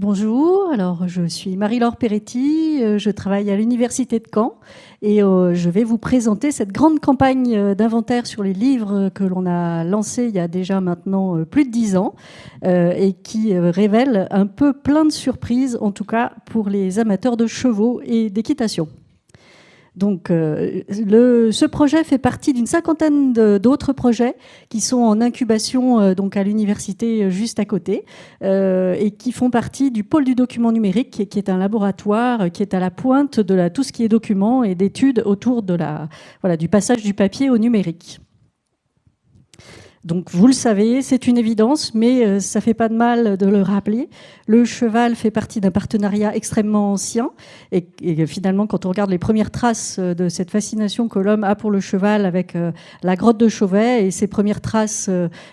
Bonjour, alors je suis Marie-Laure Peretti, je travaille à l'Université de Caen et je vais vous présenter cette grande campagne d'inventaire sur les livres que l'on a lancée il y a déjà maintenant plus de 10 ans et qui révèle un peu plein de surprises, en tout cas pour les amateurs de chevaux et d'équitation. Donc, ce projet fait partie d'une cinquantaine d'autres projets qui sont en incubation donc à l'université juste à côté et qui font partie du pôle du document numérique, qui est un laboratoire qui est à la pointe de tout ce qui est documents et d'études autour de du passage du papier au numérique. Donc vous le savez, c'est une évidence, mais ça fait pas de mal de le rappeler. Le cheval fait partie d'un partenariat extrêmement ancien et finalement, quand on regarde les premières traces de cette fascination que l'homme a pour le cheval avec la grotte de Chauvet et ces premières traces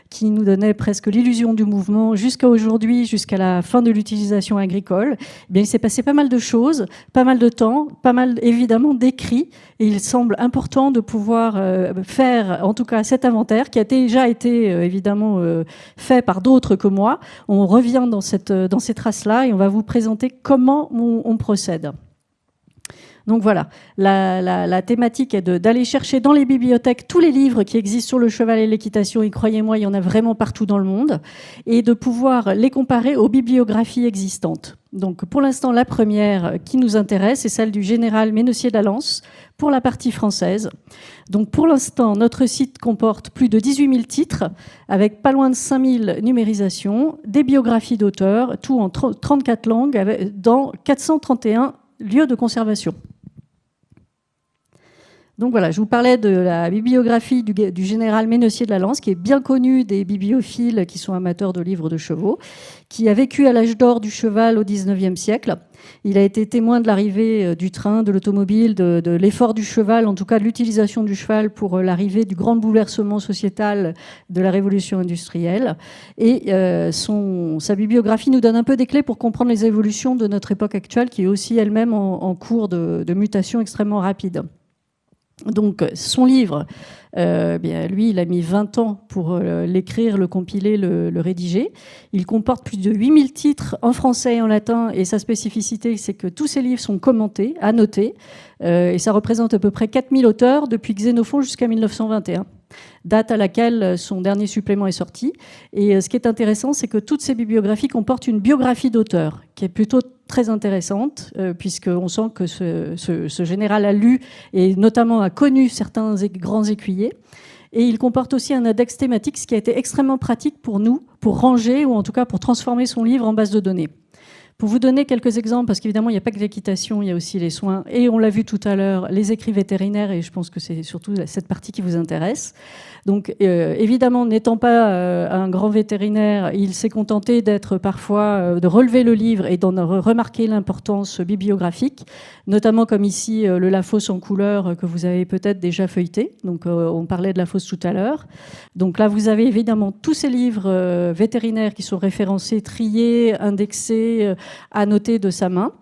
qui nous donnaient presque l'illusion du mouvement jusqu'à aujourd'hui, jusqu'à la fin de l'utilisation agricole, eh bien, il s'est passé pas mal de choses, pas mal de temps, pas mal évidemment d'écrits, et il semble important de pouvoir faire en tout cas cet inventaire qui a déjà été évidemment fait par d'autres que moi. On revient dans ces traces-là et on va vous présenter comment on procède. Donc voilà, la thématique est d'aller chercher dans les bibliothèques tous les livres qui existent sur le cheval et l'équitation, et croyez-moi, il y en a vraiment partout dans le monde, et de pouvoir les comparer aux bibliographies existantes. Donc pour l'instant, la première qui nous intéresse est celle du général Ménessier de la Lance, pour la partie française. Donc pour l'instant, notre site comporte plus de 18 000 titres, avec pas loin de 5 000 numérisations, des biographies d'auteurs, tout en 34 langues, dans 431 lieux de conservation. Donc voilà, je vous parlais de la bibliographie du général Ménessier de la Lance, qui est bien connu des bibliophiles qui sont amateurs de livres de chevaux, qui a vécu à l'âge d'or du cheval au XIXe siècle. Il a été témoin de l'arrivée du train, de l'automobile, de l'effort du cheval, en tout cas de l'utilisation du cheval pour l'arrivée du grand bouleversement sociétal de la révolution industrielle. Et sa bibliographie nous donne un peu des clés pour comprendre les évolutions de notre époque actuelle, qui est aussi elle-même en cours de mutation extrêmement rapide. Donc son livre, lui, il a mis 20 ans pour l'écrire, le compiler, le rédiger. Il comporte plus de 8000 titres en français et en latin, et sa spécificité, c'est que tous ces livres sont commentés, annotés, et ça représente à peu près 4000 auteurs depuis Xénophon jusqu'à 1921. Date à laquelle son dernier supplément est sorti. Et ce qui est intéressant, c'est que toutes ces bibliographies comportent une biographie d'auteur, qui est plutôt très intéressante, puisqu'on sent que ce général a lu et notamment a connu certains grands écuyers. Et il comporte aussi un index thématique, ce qui a été extrêmement pratique pour nous, pour ranger ou en tout cas pour transformer son livre en base de données. Pour vous donner quelques exemples, parce qu'évidemment, il n'y a pas que l'équitation, il y a aussi les soins, et on l'a vu tout à l'heure, les écrits vétérinaires, et je pense que c'est surtout cette partie qui vous intéresse. Donc, évidemment, n'étant pas un grand vétérinaire, il s'est contenté d'être parfois, de relever le livre et d'en remarquer l'importance bibliographique, notamment comme ici, le Lafosse en couleur que vous avez peut-être déjà feuilleté. Donc, on parlait de Lafosse tout à l'heure. Donc là, vous avez évidemment tous ces livres vétérinaires qui sont référencés, triés, indexés, annotés de sa main.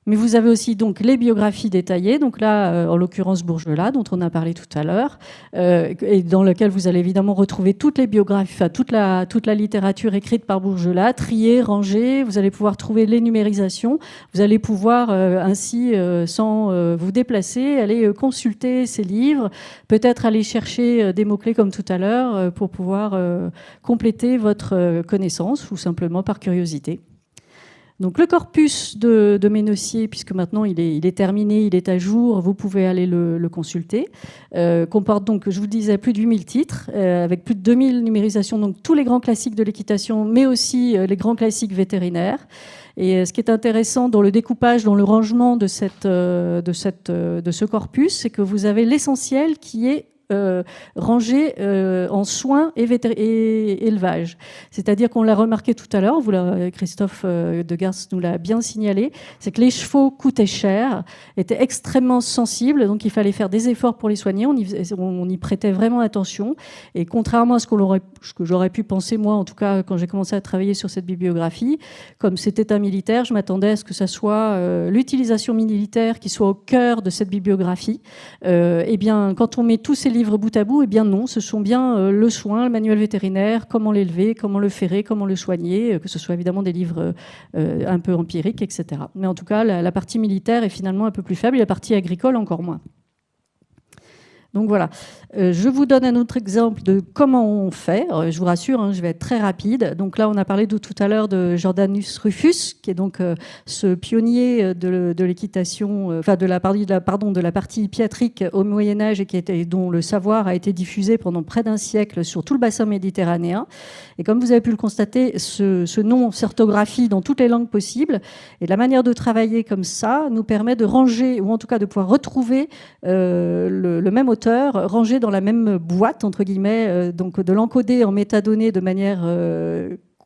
Mais vous avez aussi donc les biographies détaillées, donc là, en l'occurrence Bourgelat, dont on a parlé tout à l'heure, et dans lequel vous allez évidemment retrouver toutes les biographies, enfin toute la littérature écrite par Bourgelat, triée, rangée. Vous allez pouvoir trouver les numérisations. Vous allez pouvoir ainsi, sans vous déplacer, aller consulter ces livres, peut-être aller chercher des mots-clés comme tout à l'heure pour pouvoir compléter votre connaissance ou simplement par curiosité. Donc le corpus de Ménessier, puisque maintenant il est terminé, il est à jour, vous pouvez aller le consulter, comporte donc, je vous le disais, plus de 8000 titres, avec plus de 2000 numérisations, donc tous les grands classiques de l'équitation, mais aussi les grands classiques vétérinaires. Et ce qui est intéressant dans le découpage, dans le rangement de ce corpus, c'est que vous avez l'essentiel qui est rangé en soins et élevage. C'est-à-dire qu'on l'a remarqué tout à l'heure, Christophe de Gars nous l'a bien signalé, c'est que les chevaux coûtaient cher, étaient extrêmement sensibles, donc il fallait faire des efforts pour les soigner, on y prêtait vraiment attention, et contrairement à ce que j'aurais pu penser, moi, en tout cas, quand j'ai commencé à travailler sur cette bibliographie, comme c'était un militaire, je m'attendais à ce que ça soit l'utilisation militaire qui soit au cœur de cette bibliographie. Eh bien, quand on met tous ces livres bout à bout? Eh bien non, ce sont bien le soin, le manuel vétérinaire, comment l'élever, comment le ferrer, comment le soigner, que ce soit évidemment des livres un peu empiriques, etc. Mais en tout cas, la partie militaire est finalement un peu plus faible et la partie agricole encore moins. Donc voilà, je vous donne un autre exemple de comment on fait. Je vous rassure, hein, je vais être très rapide. Donc là, on a parlé tout à l'heure de Jordanus Rufus, qui est donc ce pionnier de l'équitation, enfin de la partie hippiatrique au Moyen-Âge et dont le savoir a été diffusé pendant près d'un siècle sur tout le bassin méditerranéen. Et comme vous avez pu le constater, ce nom s'orthographie dans toutes les langues possibles. Et la manière de travailler comme ça nous permet de ranger, ou en tout cas de pouvoir retrouver le même auteur rangé dans la même boîte, entre guillemets, donc de l'encoder en métadonnées de manière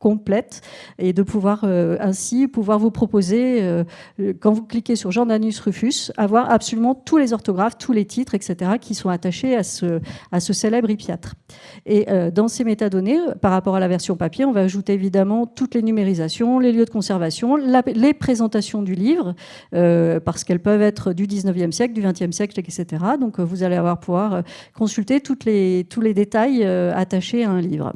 complète et de pouvoir ainsi vous proposer, quand vous cliquez sur Jordanus Rufus, avoir absolument tous les orthographes, tous les titres, etc., qui sont attachés à ce célèbre hippiatre. Et dans ces métadonnées, par rapport à la version papier, on va ajouter évidemment toutes les numérisations, les lieux de conservation, les présentations du livre, parce qu'elles peuvent être du 19e siècle, du 20e siècle, etc. Donc vous allez pouvoir consulter tous les détails attachés à un livre.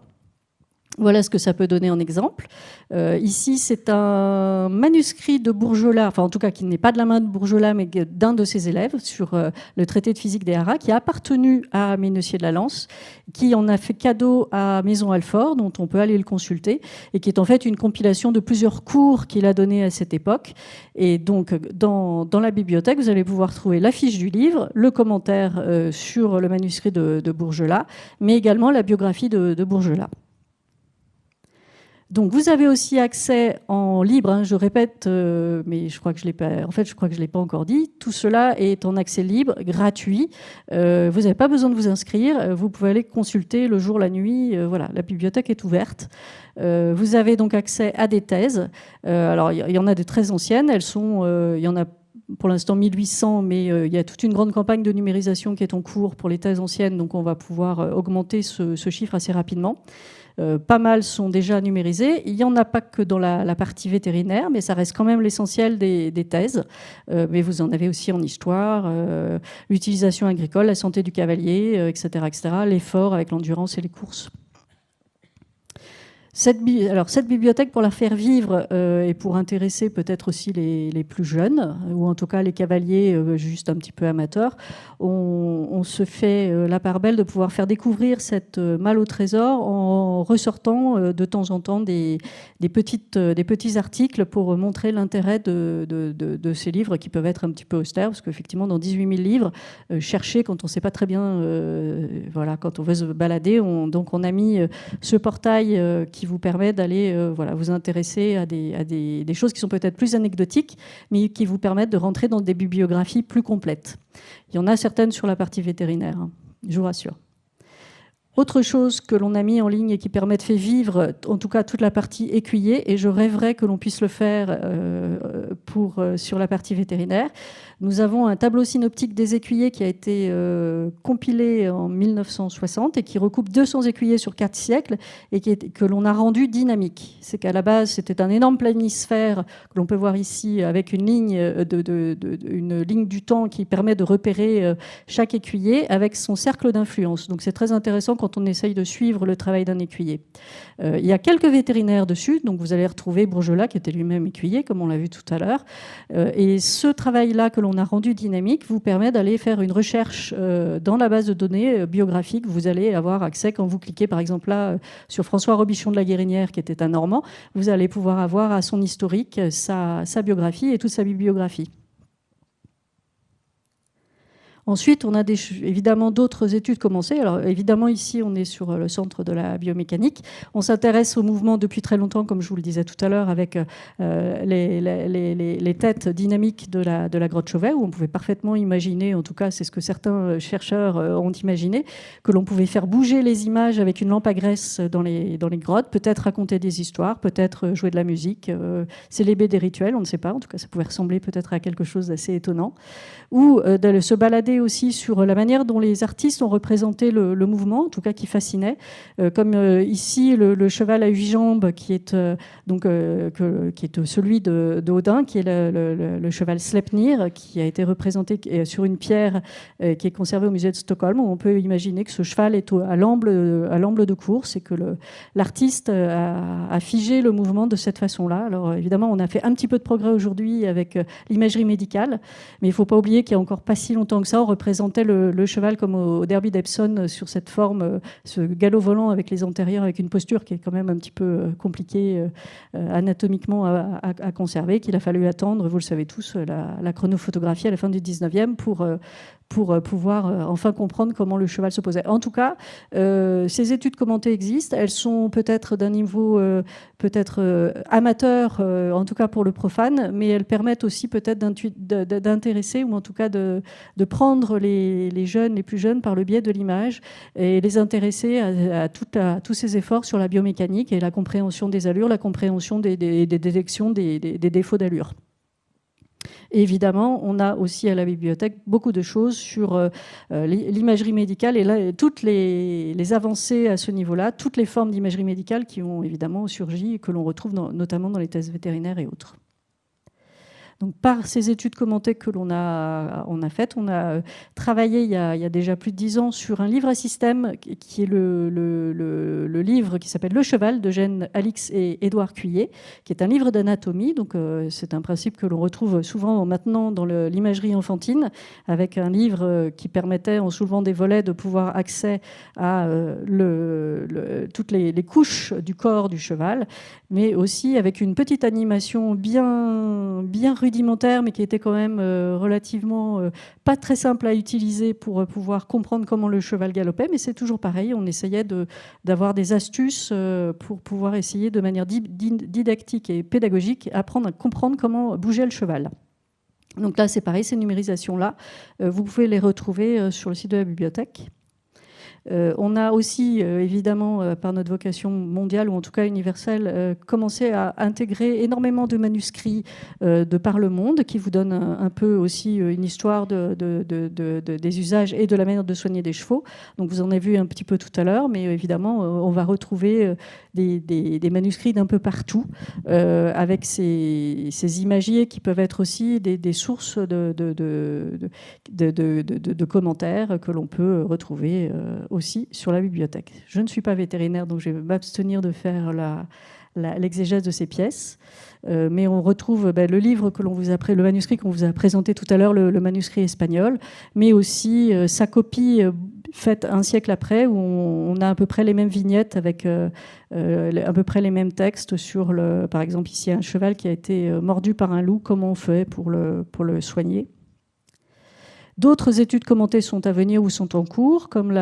Voilà ce que ça peut donner en exemple. Ici, c'est un manuscrit de Bourgelat, enfin en tout cas qui n'est pas de la main de Bourgelat, mais d'un de ses élèves sur le traité de physique des haras, qui a appartenu à Ménecier de la Lance, qui en a fait cadeau à Maison Alfort, dont on peut aller le consulter, et qui est en fait une compilation de plusieurs cours qu'il a donnés à cette époque. Et donc, dans la bibliothèque, vous allez pouvoir trouver la fiche du livre, le commentaire sur le manuscrit de Bourgelat, mais également la biographie de Bourgelat. Donc, vous avez aussi accès en libre, hein, je répète, mais je crois que je l'ai pas encore dit. Tout cela est en accès libre, gratuit. Vous n'avez pas besoin de vous inscrire. Vous pouvez aller consulter le jour, la nuit. Voilà, la bibliothèque est ouverte. Vous avez donc accès à des thèses. Alors, il y en a des très anciennes. Elles sont, il y en a pour l'instant 1800, mais il y a toute une grande campagne de numérisation qui est en cours pour les thèses anciennes. Donc, on va pouvoir augmenter ce chiffre assez rapidement. Pas mal sont déjà numérisés. Il n'y en a pas que dans la partie vétérinaire, mais ça reste quand même l'essentiel des thèses. Mais vous en avez aussi en histoire, l'utilisation agricole, la santé du cavalier, etc., l'effort avec l'endurance et les courses. Cette bibliothèque, pour la faire vivre et pour intéresser peut-être aussi les plus jeunes, ou en tout cas les cavaliers juste un petit peu amateurs, on se fait la part belle de pouvoir faire découvrir cette malle au trésor en ressortant de temps en temps des petits articles pour montrer l'intérêt de ces livres qui peuvent être un petit peu austères, parce qu'effectivement, dans 18 000 livres, chercher quand on ne sait pas très bien, voilà, quand on veut se balader, donc on a mis ce portail qui vous permet d'aller vous intéresser à des choses qui sont peut-être plus anecdotiques, mais qui vous permettent de rentrer dans des bibliographies plus complètes. Il y en a certaines sur la partie vétérinaire, hein, je vous rassure. Autre chose que l'on a mis en ligne et qui permet de faire vivre, en tout cas, toute la partie écuyer, et je rêverais que l'on puisse le faire sur la partie vétérinaire. Nous avons un tableau synoptique des écuyers qui a été compilé en 1960 et qui recoupe 200 écuyers sur 4 siècles et que l'on a rendu dynamique. C'est qu'à la base, c'était un énorme planisphère que l'on peut voir ici avec une ligne, une ligne du temps qui permet de repérer chaque écuyer avec son cercle d'influence. Donc c'est très intéressant quand on essaye de suivre le travail d'un écuyer. Il y a quelques vétérinaires dessus, donc vous allez retrouver Bourgelat qui était lui-même écuyer, comme on l'a vu tout à l'heure. Et ce travail-là que l'on a rendu dynamique vous permet d'aller faire une recherche dans la base de données biographique. Vous allez avoir accès, quand vous cliquez par exemple là sur François Robichon de la Guérinière, qui était un Normand, vous allez pouvoir avoir à son historique sa biographie et toute sa bibliographie. Ensuite, on a évidemment d'autres études commencées. Alors évidemment, ici, on est sur le centre de la biomécanique. On s'intéresse au mouvement depuis très longtemps, comme je vous le disais tout à l'heure, avec les têtes dynamiques de la grotte Chauvet, où on pouvait parfaitement imaginer, en tout cas c'est ce que certains chercheurs ont imaginé, que l'on pouvait faire bouger les images avec une lampe à graisse dans les grottes, peut-être raconter des histoires, peut-être jouer de la musique, célébrer des rituels, on ne sait pas. En tout cas, ça pouvait ressembler peut-être à quelque chose d'assez étonnant. Ou de se balader regardé aussi sur la manière dont les artistes ont représenté le mouvement, en tout cas qui fascinait. Comme ici, le cheval à 8 jambes, qui est celui de Odin, qui est le cheval Sleipnir, qui a été représenté sur une pierre qui est conservée au musée de Stockholm. On peut imaginer que ce cheval est à l'amble de course et que l'artiste a figé le mouvement de cette façon-là. Alors évidemment, on a fait un petit peu de progrès aujourd'hui avec l'imagerie médicale, mais il ne faut pas oublier qu'il n'y a encore pas si longtemps que ça, on représentait le cheval comme au Derby d'Epsom sur cette forme, ce galop volant avec les antérieurs, avec une posture qui est quand même un petit peu compliquée anatomiquement à conserver, qu'il a fallu attendre, vous le savez tous, la chronophotographie à la fin du 19e pour pouvoir enfin comprendre comment le cheval se posait. En tout cas, ces études commentées existent. Elles sont peut-être d'un niveau amateur, en tout cas pour le profane, mais elles permettent aussi peut-être d'intéresser, ou en tout cas de prendre les jeunes, les plus jeunes, par le biais de l'image et les intéresser à tous ces efforts sur la biomécanique et la compréhension des allures, la compréhension des détections des défauts d'allure. Et évidemment, on a aussi à la bibliothèque beaucoup de choses sur l'imagerie médicale et là, toutes les avancées à ce niveau-là, toutes les formes d'imagerie médicale qui ont évidemment surgi et que l'on retrouve notamment dans les tests vétérinaires et autres. Donc, par ces études commentées que l'on a faites, on a travaillé il y a déjà plus de 10 ans sur un livre à système qui est le livre qui s'appelle Le Cheval d'Eugène Alix et Édouard Cuillet, qui est un livre d'anatomie. Donc, c'est un principe que l'on retrouve souvent maintenant dans l'imagerie enfantine, avec un livre qui permettait, en soulevant des volets, de pouvoir accès à toutes les couches du corps du cheval, mais aussi avec une petite animation bien rudimentaire, mais qui était quand même relativement pas très simple à utiliser pour pouvoir comprendre comment le cheval galopait. Mais c'est toujours pareil, on essayait d'avoir des astuces pour pouvoir essayer de manière didactique et pédagogique apprendre à comprendre comment bougeait le cheval. Donc là, c'est pareil, ces numérisations-là, vous pouvez les retrouver sur le site de la bibliothèque. On a aussi, évidemment, par notre vocation mondiale, ou en tout cas universelle, commencé à intégrer énormément de manuscrits de par le monde, qui vous donnent un peu aussi une histoire des usages et de la manière de soigner des chevaux. Donc vous en avez vu un petit peu tout à l'heure, mais évidemment, on va retrouver des manuscrits d'un peu partout, avec ces imagiers qui peuvent être aussi des sources de commentaires que l'on peut retrouver aussi sur la bibliothèque. Je ne suis pas vétérinaire, donc je vais m'abstenir de faire l'exégèse de ces pièces. Mais on retrouve le livre que l'on vous a le manuscrit qu'on vous a présenté tout à l'heure, le manuscrit espagnol, mais aussi sa copie faite un siècle après, où on a à peu près les mêmes vignettes avec à peu près les mêmes textes sur par exemple ici un cheval qui a été mordu par un loup, comment on fait pour le soigner. D'autres études commentées sont à venir ou sont en cours, comme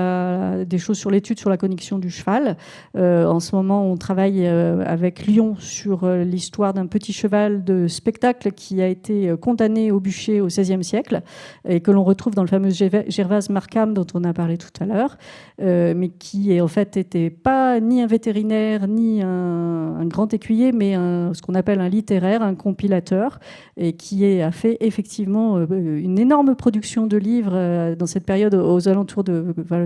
des choses sur l'étude sur la cognition du cheval. En ce moment, on travaille avec Lyon sur l'histoire d'un petit cheval de spectacle qui a été condamné au bûcher au XVIe siècle et que l'on retrouve dans le fameux Gervase Markham dont on a parlé tout à l'heure, mais qui en fait n'était pas ni un vétérinaire ni un grand écuyer, mais ce qu'on appelle un littéraire, un compilateur, et qui a fait effectivement une énorme production de livres dans cette période aux alentours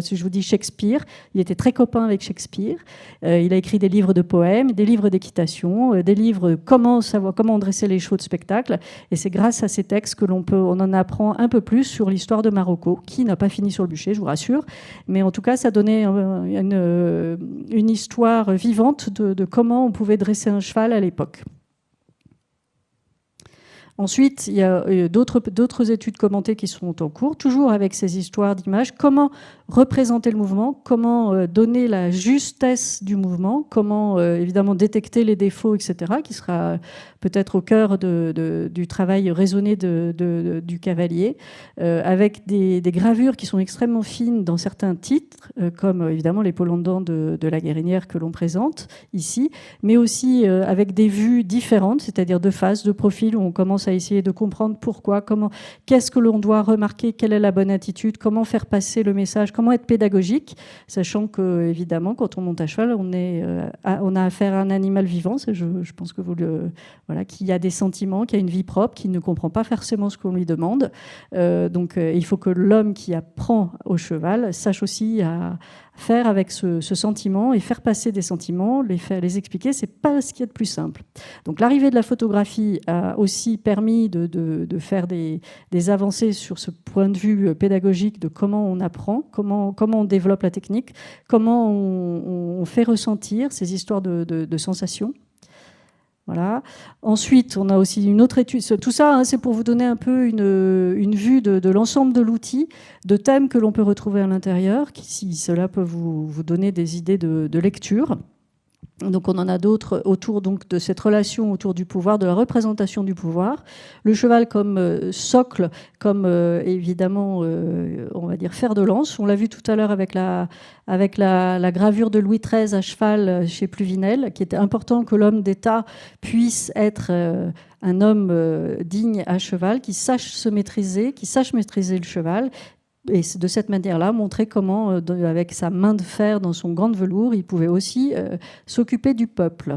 si je vous dis Shakespeare. Il était très copain avec Shakespeare. Il a écrit des livres de poèmes, des livres d'équitation, des livres comment dresser les chevaux de spectacle. Et c'est grâce à ces textes que on en apprend un peu plus sur l'histoire de Marocco, qui n'a pas fini sur le bûcher, je vous rassure. Mais en tout cas, ça donnait une histoire vivante de comment on pouvait dresser un cheval à l'époque. Ensuite, il y a d'autres études commentées qui sont en cours, toujours avec ces histoires d'images. Comment représenter le mouvement, comment donner la justesse du mouvement, comment évidemment détecter les défauts, etc., qui sera peut-être au cœur du travail raisonné du cavalier, avec des gravures qui sont extrêmement fines dans certains titres, comme évidemment les Polendans de la Guérinière que l'on présente ici, mais aussi avec des vues différentes, c'est-à-dire de face, de profil, où on commence commence à essayer de comprendre pourquoi, comment, qu'est-ce que l'on doit remarquer, quelle est la bonne attitude, comment faire passer le message, comment être pédagogique, sachant que, évidemment, quand on monte à cheval, on a affaire à un animal vivant. Je pense que voilà, qui a des sentiments, qui a une vie propre, qui ne comprend pas forcément ce qu'on lui demande. Donc, il faut que l'homme qui apprend au cheval sache aussi à faire avec ce sentiment et faire passer des sentiments, les expliquer, c'est pas ce qu'il y a de plus simple. Donc l'arrivée de la photographie a aussi permis de faire des avancées sur ce point de vue pédagogique de comment on apprend, comment on développe la technique, comment on fait ressentir ces histoires de sensations. Voilà. Ensuite, on a aussi une autre étude. Tout ça, c'est pour vous donner un peu une vue de l'ensemble de l'outil, de thèmes que l'on peut retrouver à l'intérieur, si cela peut vous donner des idées de lecture. Donc on en a d'autres autour donc, de cette relation autour du pouvoir, de la représentation du pouvoir. Le cheval comme socle, comme évidemment, on va dire, fer de lance. On l'a vu tout à l'heure avec la gravure de Louis XIII à cheval chez Pluvinel, qui était important que l'homme d'État puisse être un homme digne à cheval, qui sache se maîtriser, qui sache maîtriser le cheval. Et de cette manière-là, montrer comment, avec sa main de fer dans son gant de velours, il pouvait aussi s'occuper du peuple.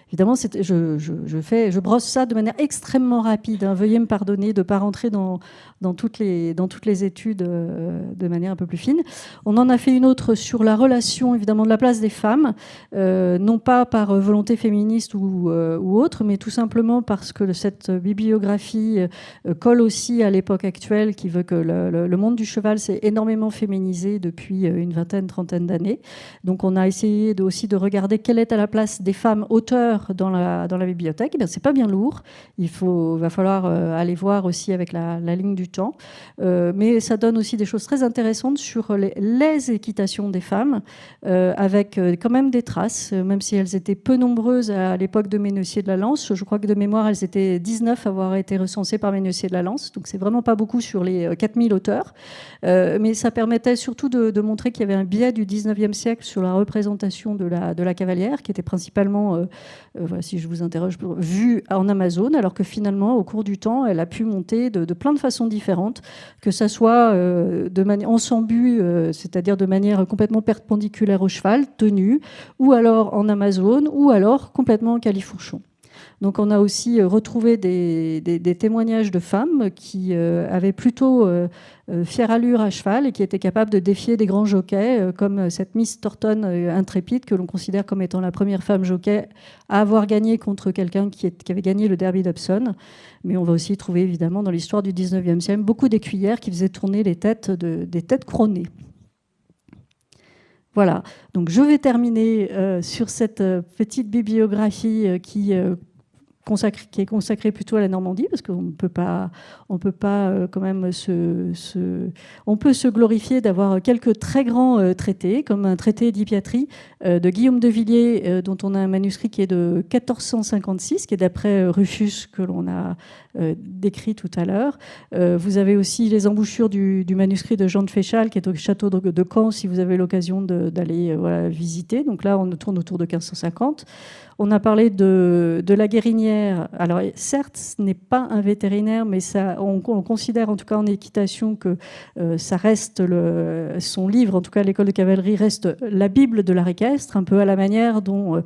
Évidemment, je brosse ça de manière extrêmement rapide. Veuillez me pardonner de ne pas rentrer dans toutes les études de manière un peu plus fine. On en a fait une autre sur la relation, évidemment, de la place des femmes, non pas par volonté féministe ou autre, mais tout simplement parce que cette bibliographie colle aussi à l'époque actuelle, qui veut que le monde du cheval s'est énormément féminisé depuis une vingtaine, trentaine d'années. Donc on a essayé aussi de regarder quelle est la place des femmes auteurs dans la bibliothèque. Eh bien, c'est pas bien lourd. Va falloir aller voir aussi avec la ligne du temps. Mais ça donne aussi des choses très intéressantes sur les équitations des femmes, avec quand même des traces, même si elles étaient peu nombreuses à l'époque de Ménocier de la Lance. Je crois que de mémoire, elles étaient 19 à avoir été recensées par Ménocier de la Lance. Donc, c'est vraiment pas beaucoup sur les 4000 auteurs. Mais ça permettait surtout de montrer qu'il y avait un biais du 19e siècle sur la représentation de la cavalière, qui était principalement voilà, si je vous interroge, vue en Amazone, alors que finalement, au cours du temps, elle a pu monter de plein de façons différentes, que ça soit en sambu, c'est-à-dire de manière complètement perpendiculaire au cheval, tenue, ou alors en Amazone, ou alors complètement en califourchon. Donc on a aussi retrouvé des témoignages de femmes qui avaient plutôt fière allure à cheval et qui étaient capables de défier des grands jockeys, comme cette Miss Thornton intrépide, que l'on considère comme étant la première femme jockey à avoir gagné contre quelqu'un qui avait gagné le Derby d'Epsom. Mais on va aussi trouver évidemment dans l'histoire du 19e siècle beaucoup d'écuyères qui faisaient tourner des têtes couronnées. Voilà, donc je vais terminer sur cette petite bibliographie qui est consacrée plutôt à la Normandie, parce qu'on ne peut pas quand même on peut se glorifier d'avoir quelques très grands traités, comme un traité d'Hippiatrie de Guillaume de Villiers, dont on a un manuscrit qui est de 1456, qui est d'après Rufus, que l'on a décrit tout à l'heure. Vous avez aussi les embouchures du manuscrit de Jean de Féchal, qui est au château de Caen, si vous avez l'occasion d'aller visiter. Donc là, on tourne autour de 1550. On a parlé de la Guérinière. Alors, certes, ce n'est pas un vétérinaire, mais on considère, en tout cas en équitation, que ça reste son livre, en tout cas l'école de cavalerie, reste la Bible de l'art équestre, un peu à la manière dont,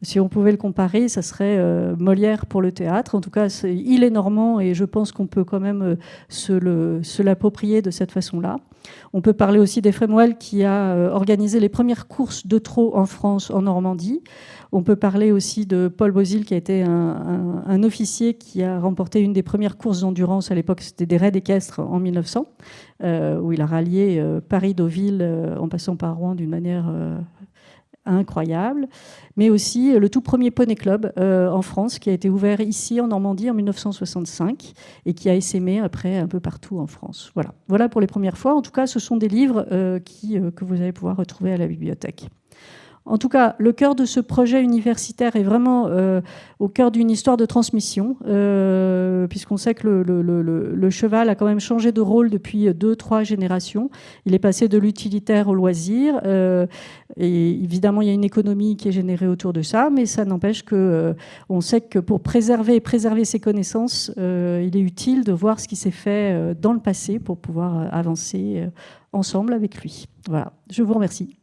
si on pouvait le comparer, ça serait Molière pour le théâtre. En tout cas, il est normand et je pense qu'on peut quand même se l'approprier de cette façon-là. On peut parler aussi d'Ephrem qui a organisé les premières courses de trot en France, en Normandie. On peut parler aussi de Paul Bozil, qui a été un officier qui a remporté une des premières courses d'endurance à l'époque, c'était des raids équestres en 1900, où il a rallié Paris-Deauville en passant par Rouen d'une manière incroyable. Mais aussi le tout premier poney club en France, qui a été ouvert ici en Normandie en 1965 et qui a essaimé après un peu partout en France. Voilà pour les premières fois. En tout cas, ce sont des livres que vous allez pouvoir retrouver à la bibliothèque. En tout cas, le cœur de ce projet universitaire est vraiment au cœur d'une histoire de transmission, puisqu'on sait que le cheval a quand même changé de rôle depuis 2-3 générations. Il est passé de l'utilitaire au loisir. Et évidemment, il y a une économie qui est générée autour de ça, mais ça n'empêche que on sait que pour préserver ces connaissances, il est utile de voir ce qui s'est fait dans le passé pour pouvoir avancer ensemble avec lui. Voilà, je vous remercie.